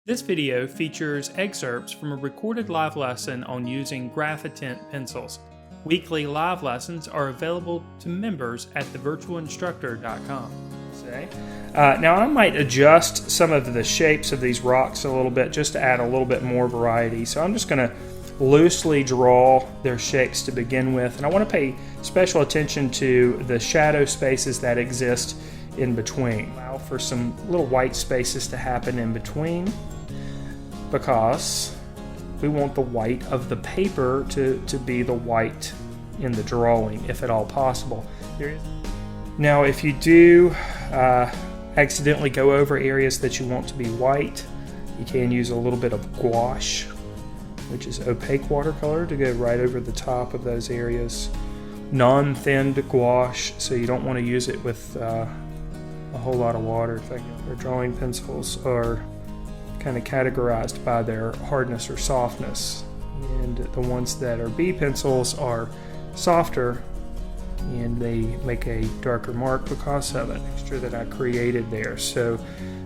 This video features excerpts from a recorded live lesson on using Graphitint pencils. Weekly live lessons are available to members at thevirtualinstructor.com. Now I might adjust some of the shapes of these rocks a little bit just to add a little bit more variety. So I'm just going to loosely draw their shapes to begin with, and I want to pay special attention to the shadow spaces that exist in between. Allow for some little white spaces to happen in between because we want the white of the paper to be the white in the drawing, if at all possible. Now if you do accidentally go over areas that you want to be white, you can use a little bit of gouache, which is opaque watercolor, to go right over the top of those areas. Non-thinned gouache, so you don't want to use it with a whole lot of water. Their drawing pencils are kind of categorized by their hardness or softness, and the ones that are B pencils are softer and they make a darker mark because of an texture that I created there. So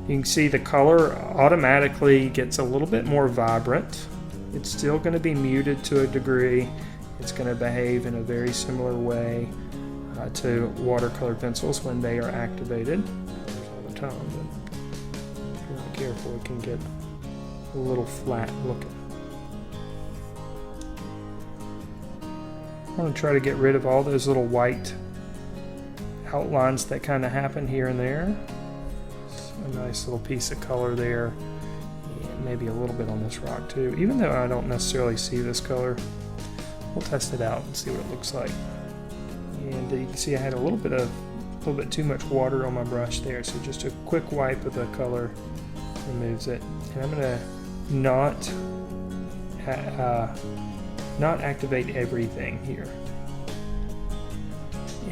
you can see the color automatically gets a little bit more vibrant. It's still going to be muted to a degree. It's going to behave in a very similar way to watercolor pencils when they are activated all the time, but if you're not careful it can get a little flat looking. I want to try to get rid of all those little white outlines that kind of happen here and there. A nice little piece of color there, and maybe a little bit on this rock too. Even though I don't necessarily see this color, we'll test it out and see what it looks like. And you can see I had a little bit too much water on my brush there, so just a quick wipe of the color removes it. And I'm going to not activate everything here.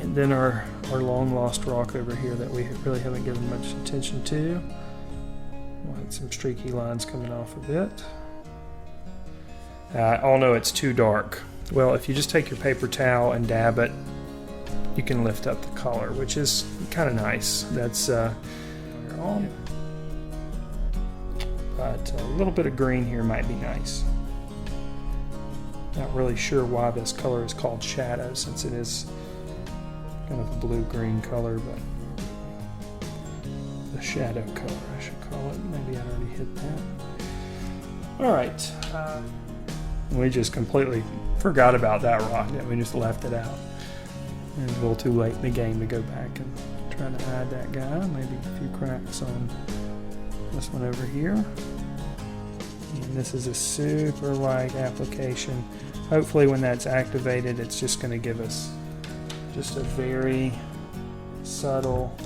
And then our long lost rock over here that we really haven't given much attention to. We'll have some streaky lines coming off a bit. Oh no, it's too dark. Well, if you just take your paper towel and dab it, you can lift up the color, which is kind of nice. That's but a little bit of green here might be nice. Not really sure why this color is called shadow, since it is kind of a blue-green color, but the shadow color I should call it. Maybe I already hit that. Alright, we just completely forgot about that rock, and we just left it out. And it's a little too late in the game to go back and try to hide that guy. Maybe a few cracks on this one over here. And this is a super light application. Hopefully when that's activated, it's just going to give us just a very subtle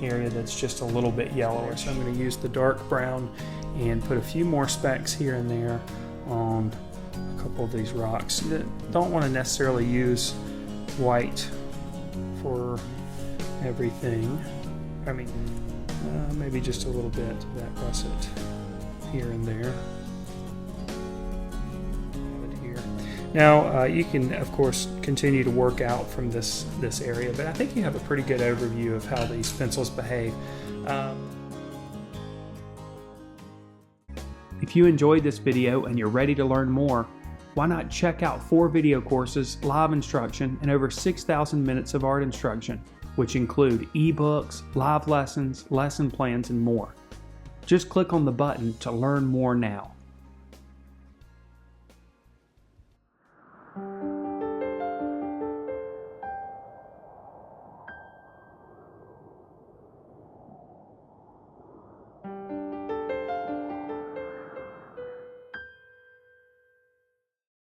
area that's just a little bit yellower. So I'm going to use the dark brown and put a few more specks here and there on a couple of these rocks. You don't want to necessarily use white for everything. I mean, maybe just a little bit of that russet here and there. Here. Now you can of course continue to work out from this area, but I think you have a pretty good overview of how these pencils behave. If you enjoyed this video and you're ready to learn more, why not check out 4 video courses, live instruction, and over 6,000 minutes of art instruction, which include ebooks, live lessons, lesson plans, and more. Just click on the button to learn more now.